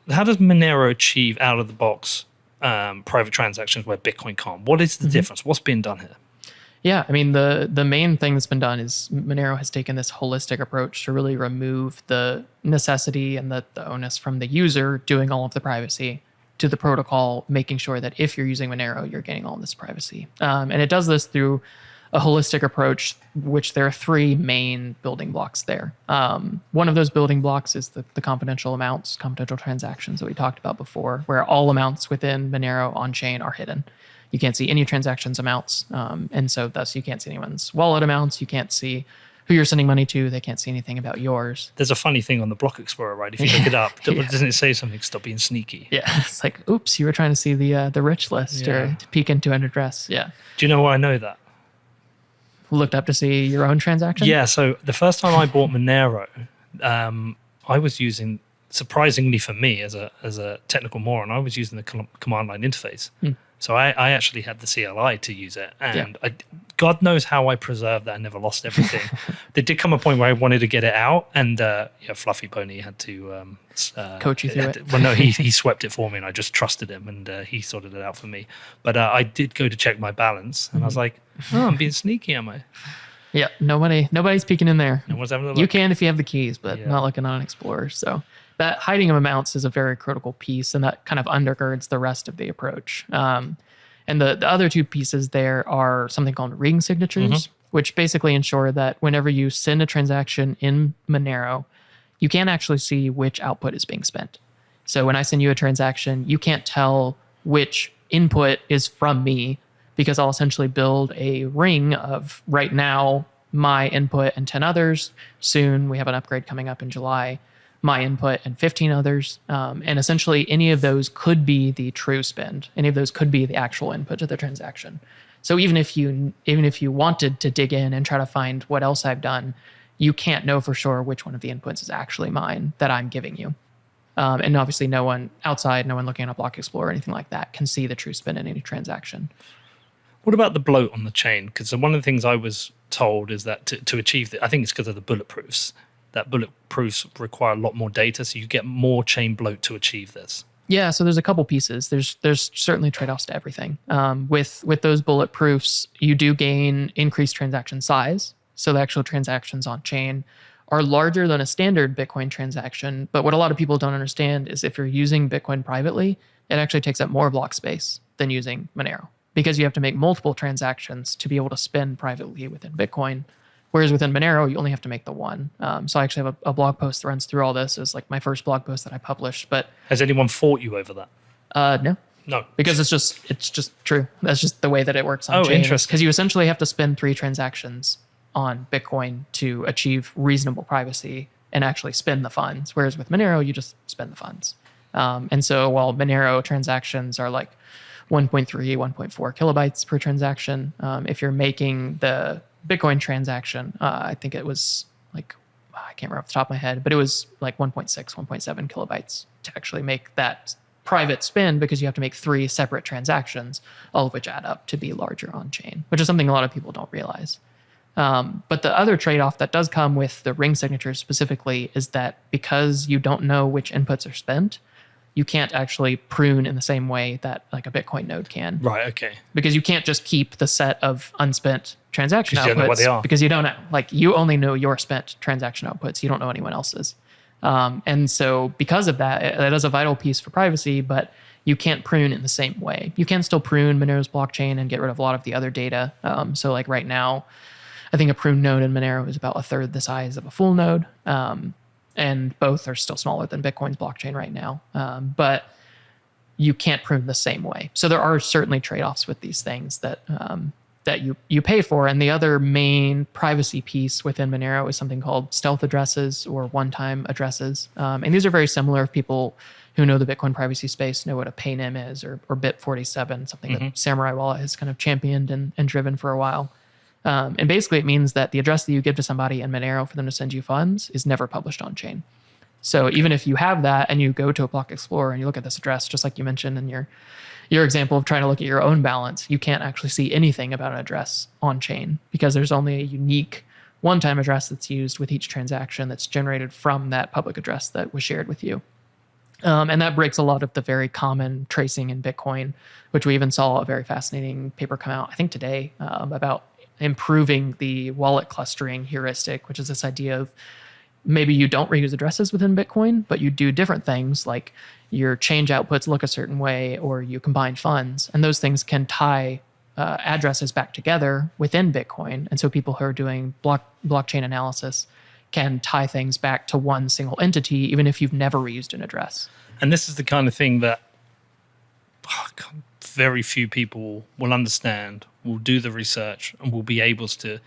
How does Monero achieve out of the box private transactions where Bitcoin can't? What is the difference? What's being done here? Yeah, I mean, the main thing that's been done is Monero has taken this holistic approach to really remove the necessity and the onus from the user doing all of the privacy to the protocol, making sure that if you're using Monero, you're getting all this privacy. And it does this through a holistic approach, which there are three main building blocks there. One of those building blocks is the confidential amounts, confidential transactions that we talked about before, where all amounts within Monero on-chain are hidden. You can't see any transactions amounts. And so thus you can't see anyone's wallet amounts. You can't see who you're sending money to. They can't see anything about yours. There's a funny thing on the Block Explorer, right? If you look it up, doesn't it say something, stop being sneaky? Yeah, it's like, oops, you were trying to see the rich list or to peek into an address. Yeah. Do you know why I know that? Looked up to see your own transaction? Yeah, so the first time I bought Monero, I was using, surprisingly for me as a technical moron, I was using the command line interface. So I actually had the CLI to use it. And God knows how I preserved that and never lost everything. There did come a point where I wanted to get it out, and Fluffy Pony had to coach you through it. Well, no, he swept it for me, and I just trusted him, and he sorted it out for me. But I did go to check my balance, and I was like, oh, I'm being sneaky, am I? Yeah, nobody's peeking in there. No one's having a look. You can if you have the keys, but not looking on Explorer. So that hiding of amounts is a very critical piece, and that kind of undergirds the rest of the approach. And the other two pieces there are something called ring signatures, which basically ensure that whenever you send a transaction in Monero, you can't actually see which output is being spent. So when I send you a transaction, you can't tell which input is from me, because I'll essentially build a ring of right now, my input and 10 others. Soon we have an upgrade coming up in July, my input and 15 others. And essentially any of those could be the true spend. Any of those could be the actual input to the transaction. So even if you wanted to dig in and try to find what else I've done, you can't know for sure which one of the inputs is actually mine that I'm giving you. And obviously no one outside, no one looking at a Block Explorer or anything like that can see the true spend in any transaction. What about the bloat on the chain? Because one of the things I was told is that to achieve I think it's because of the bulletproofs, that bulletproofs require a lot more data, so you get more chain bloat to achieve this. Yeah, so there's a couple pieces. There's certainly trade-offs to everything. With those bulletproofs, you do gain increased transaction size. So the actual transactions on chain are larger than a standard Bitcoin transaction. But what a lot of people don't understand is if you're using Bitcoin privately, it actually takes up more block space than using Monero, because you have to make multiple transactions to be able to spend privately within Bitcoin. Whereas within Monero, you only have to make the one. So I actually have a blog post that runs through all this. It's like my first blog post that I published. But has anyone fought you over that? No, because it's just true. That's just the way that it works on chain. Oh, interesting. Because you essentially have to spend 3 transactions on Bitcoin to achieve reasonable privacy and actually spend the funds. Whereas with Monero, you just spend the funds. And so while Monero transactions are like 1.3, 1.4 kilobytes per transaction, if you're making the Bitcoin transaction, I think it was like, I can't remember off the top of my head, but it was like 1.6, 1.7 kilobytes to actually make that private spend, because you have to make 3 separate transactions, all of which add up to be larger on chain, which is something a lot of people don't realize. But the other trade-off that does come with the ring signatures specifically is that because you don't know which inputs are spent, you can't actually prune in the same way that like a Bitcoin node can. Right, okay. Because you can't just keep the set of unspent transaction outputs, you don't know what they are. because you don't know. Like, you only know your spent transaction outputs. You don't know anyone else's. And so because of that, that is a vital piece for privacy, but you can't prune in the same way. You can still prune Monero's blockchain and get rid of a lot of the other data. So like right now, I think a prune node in Monero is about 1/3 the size of a full node. And both are still smaller than Bitcoin's blockchain right now. But you can't prune the same way. So there are certainly trade-offs with these things that you pay for. And the other main privacy piece within Monero is something called stealth addresses or one-time addresses. And these are very similar. If people who know the Bitcoin privacy space know what a paynym is, or Bit47, something that Samurai Wallet has kind of championed and driven for a while. And basically it means that the address that you give to somebody in Monero for them to send you funds is never published on chain. So even if you have that and you go to a Block Explorer and you look at this address, just like you mentioned in your example of trying to look at your own balance, you can't actually see anything about an address on chain, because there's only a unique one-time address that's used with each transaction that's generated from that public address that was shared with you. And that breaks a lot of the very common tracing in Bitcoin, which we even saw a very fascinating paper come out, I think today, about improving the wallet clustering heuristic, which is this idea of maybe you don't reuse addresses within Bitcoin, but you do different things like your change outputs look a certain way, or you combine funds, and those things can tie addresses back together within Bitcoin. And so people who are doing blockchain analysis can tie things back to one single entity, even if you've never reused an address. And this is the kind of thing that very few people will understand, will do the research, and will be able to.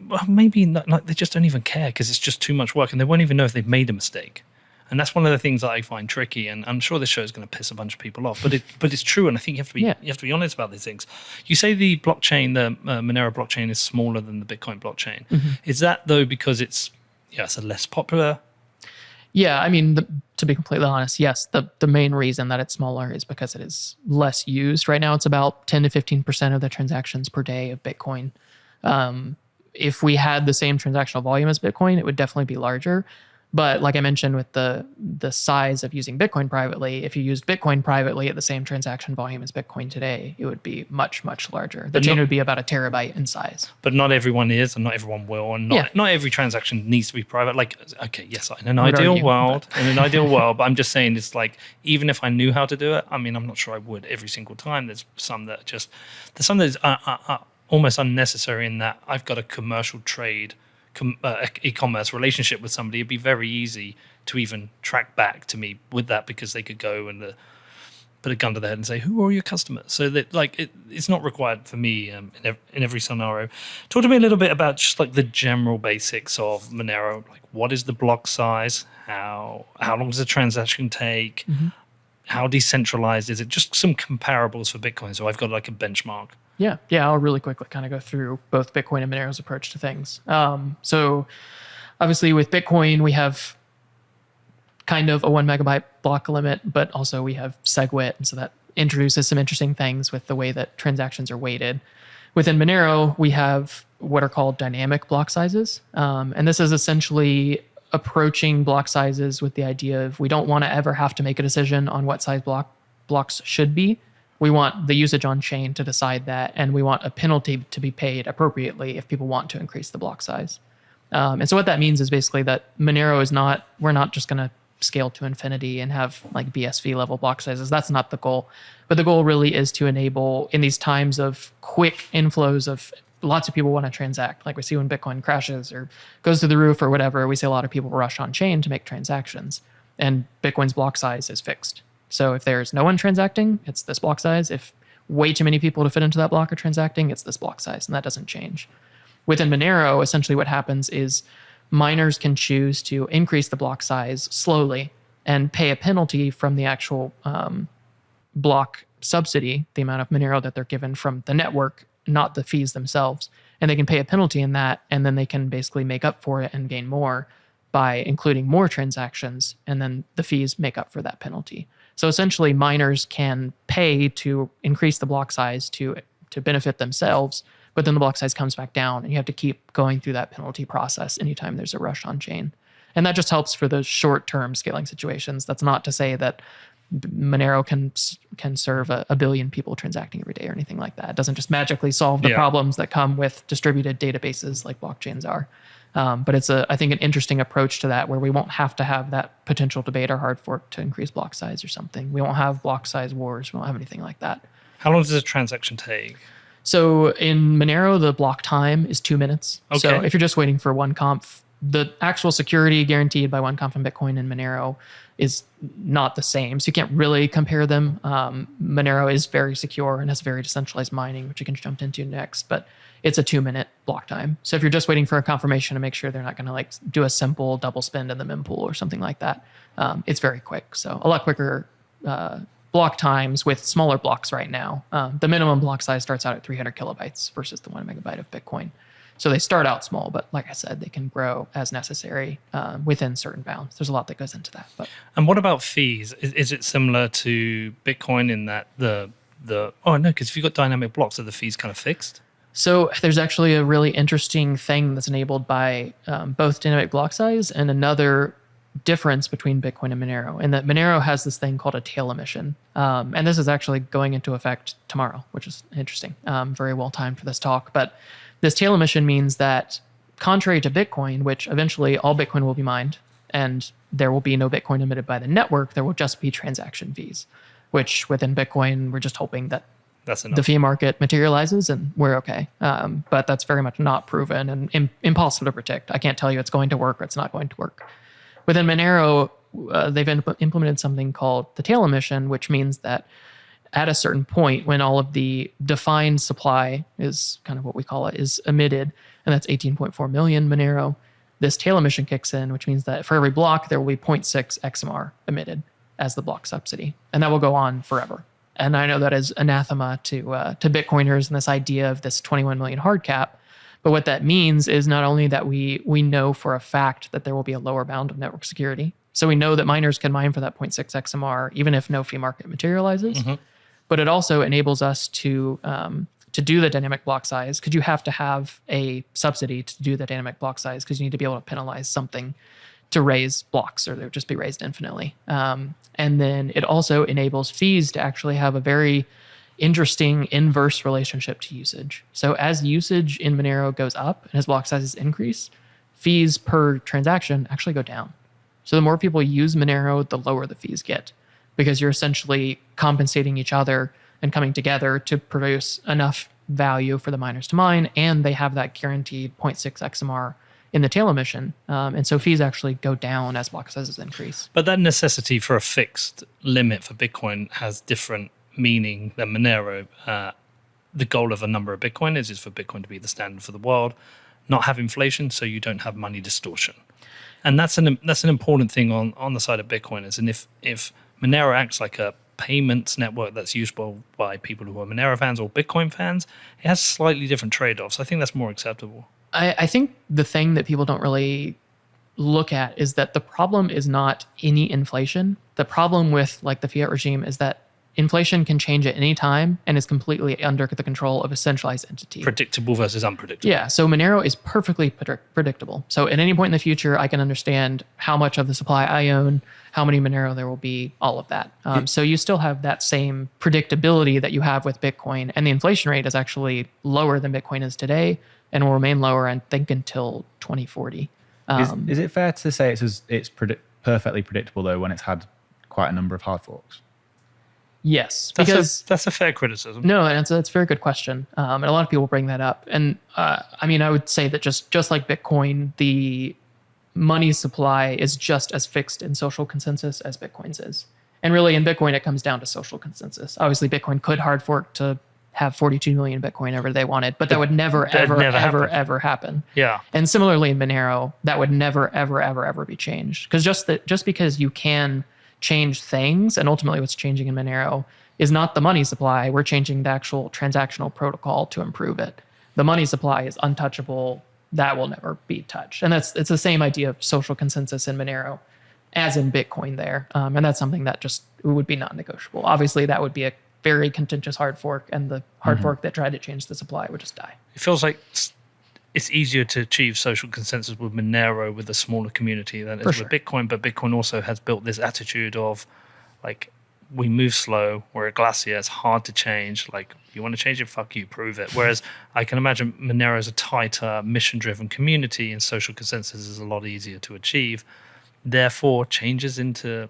Well, maybe not, like they just don't even care because it's just too much work, and they won't even know if they've made a mistake. And that's one of the things that I find tricky. And I'm sure this show is going to piss a bunch of people off, but it's true. And I think you have to be honest about these things. You say the blockchain, the Monero blockchain, is smaller than the Bitcoin blockchain. Mm-hmm. Is that though because it's a less popular? Yeah, I mean, to be completely honest, yes. The main reason that it's smaller is because it is less used. Right now, it's about 10 to 15% of the transactions per day of Bitcoin. If we had the same transactional volume as Bitcoin, it would definitely be larger. But like I mentioned with the size of using Bitcoin privately, if you used Bitcoin privately at the same transaction volume as Bitcoin today, it would be much, much larger. The chain would be about a terabyte in size. But not everyone is, and not everyone will, and not every transaction needs to be private. Like, okay, yes, in an ideal world, but I'm just saying it's like, even if I knew how to do it, I mean, I'm not sure I would every single time. There's some that is almost unnecessary in that I've got a commercial trade, e-commerce relationship with somebody. It'd be very easy to even track back to me with that because they could go and put a gun to their head and say, who are your customers? So that it's not required for me in every scenario. Talk to me a little bit about just like the general basics of Monero. Like, what is the block size? How long does a transaction take? Mm-hmm. How decentralized is it? Just some comparables for Bitcoin. So I've got like a benchmark. Yeah. I'll really quickly kind of go through both Bitcoin and Monero's approach to things. So obviously with Bitcoin, we have kind of a 1 megabyte block limit, but also we have SegWit. And so that introduces some interesting things with the way that transactions are weighted. Within Monero, we have what are called dynamic block sizes. And this is essentially approaching block sizes with the idea of we don't want to ever have to make a decision on what size blocks should be. We want the usage on chain to decide that, and we want a penalty to be paid appropriately if people want to increase the block size. And so what that means is basically that Monero we're not just going to scale to infinity and have like BSV level block sizes. That's not the goal. But the goal really is to enable, in these times of quick inflows of lots of people want to transact, like we see when Bitcoin crashes or goes through the roof or whatever, we see a lot of people rush on chain to make transactions, and Bitcoin's block size is fixed. So if there's no one transacting, it's this block size. If way too many people to fit into that block are transacting, it's this block size, and that doesn't change. Within Monero, essentially what happens is miners can choose to increase the block size slowly and pay a penalty from the actual block subsidy, the amount of Monero that they're given from the network, not the fees themselves. And they can pay a penalty in that, and then they can basically make up for it and gain more by including more transactions, and then the fees make up for that penalty. So essentially, miners can pay to increase the block size to benefit themselves, but then the block size comes back down, and you have to keep going through that penalty process anytime there's a rush on chain. And that just helps for those short-term scaling situations. That's not to say that Monero can serve a billion people transacting every day or anything like that. It doesn't just magically solve the problems that come with distributed databases like blockchains are. But it's I think an interesting approach to that, where we won't have to have that potential debate or hard fork to increase block size or something. We won't have block size wars. We won't have anything like that. How long does a transaction take? So in Monero, the block time is 2 minutes. Okay. So if you're just waiting for one conf, the actual security guaranteed by one conf in Bitcoin and Monero is not the same. So you can't really compare them. Monero is very secure and has very decentralized mining, which you can jump into next. But it's a 2 minute block time. So if you're just waiting for a confirmation to make sure they're not going to like do a simple double spend in the mempool or something like that, it's very quick. So a lot quicker block times with smaller blocks right now. The minimum block size starts out at 300 kilobytes versus the 1 megabyte of Bitcoin. So they start out small, but like I said, they can grow as necessary within certain bounds. There's a lot that goes into that. But. And what about fees? Is it similar to Bitcoin in that because if you've got dynamic blocks, are the fees kind of fixed? So there's actually a really interesting thing that's enabled by both dynamic block size and another difference between Bitcoin and Monero, and that Monero has this thing called a tail emission. And this is actually going into effect tomorrow, which is interesting. Very well timed for this talk. But this tail emission means that contrary to Bitcoin, which eventually all Bitcoin will be mined and there will be no Bitcoin emitted by the network, there will just be transaction fees, which within Bitcoin, we're just hoping that That's enough. the fee market materializes and we're okay. But that's very much not proven and impossible to predict. I can't tell you it's going to work or it's not going to work. Within Monero, they've implemented something called the tail emission, which means that at a certain point when all of the defined supply is kind of what we call it, is emitted, and that's 18.4 million Monero, this tail emission kicks in, which means that for every block, there will be 0.6 XMR emitted as the block subsidy. And that will go on forever. And I know that is anathema to Bitcoiners and this idea of this 21 million hard cap. But what that means is not only that we know for a fact that there will be a lower bound of network security. So we know that miners can mine for that 0.6 XMR, even if no fee market materializes. Mm-hmm. But it also enables us to do the dynamic block size, because you have to have a subsidy to do the dynamic block size, because you need to be able to penalize something to raise blocks, or they would just be raised infinitely. And then it also enables fees to actually have a very interesting inverse relationship to usage. So as usage in Monero goes up and as block sizes increase, fees per transaction actually go down. So the more people use Monero, the lower the fees get, because you're essentially compensating each other and coming together to produce enough value for the miners to mine, and they have that guaranteed 0.6 XMR in the tail emission. And so fees actually go down as block sizes increase. But that necessity for a fixed limit for Bitcoin has different meaning than Monero. The goal of a number of Bitcoin is for Bitcoin to be the standard for the world, not have inflation, so you don't have money distortion. And that's an important thing on the side of Bitcoiners. And if Monero acts like a payments network that's usable by people who are Monero fans or Bitcoin fans, it has slightly different trade-offs. I think that's more acceptable. I think the thing that people don't really look at is that the problem is not any inflation. The problem with like the fiat regime is that inflation can change at any time and is completely under the control of a centralized entity. Predictable versus unpredictable. Yeah, so Monero is perfectly predictable. So at any point in the future, I can understand how much of the supply I own, how many Monero there will be, all of that. So you still have that same predictability that you have with Bitcoin, and the inflation rate is actually lower than Bitcoin is today and will remain lower, I think, until 2040. Is it fair to say it's perfectly predictable, though, when it's had quite a number of hard forks? Yes, because that's a fair criticism. No, and it's a very good question, and a lot of people bring that up. And I mean, I would say that just like Bitcoin, the money supply is just as fixed in social consensus as Bitcoin's is. And really, in Bitcoin, it comes down to social consensus. Obviously, Bitcoin could hard fork to have 42 million Bitcoin ever they wanted, but that would never, ever happen. Yeah. And similarly in Monero, that would never, ever be changed. Because just because you can change things, and ultimately what's changing in Monero is not the money supply. We're changing the actual transactional protocol to improve it. The money supply is untouchable. That will never be touched. And it's the same idea of social consensus in Monero as in Bitcoin there. And that's something that just would be non-negotiable. Obviously, that would be a very contentious hard fork, and the hard fork that tried to change the supply would just die. It feels like it's easier to achieve social consensus with Monero with a smaller community than it is with Bitcoin, but Bitcoin also has built this attitude of like, we move slow, we're a glacier, it's hard to change, like, you want to change it, fuck you, prove it. Whereas I can imagine Monero is a tighter, mission-driven community, and social consensus is a lot easier to achieve. Therefore, changes into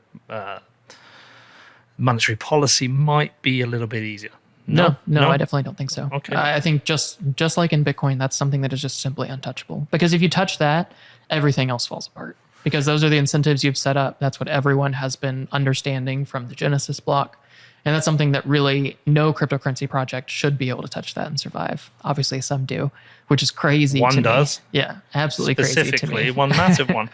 monetary policy might be a little bit easier. No, I definitely don't think so. Okay. I think just like in Bitcoin, that's something that is just simply untouchable. Because if you touch that, everything else falls apart. Because those are the incentives you've set up. That's what everyone has been understanding from the Genesis block. And that's something that really no cryptocurrency project should be able to touch that and survive. Obviously, some do, which is crazy. One does. Yeah, absolutely crazy to me. Specifically, one massive one.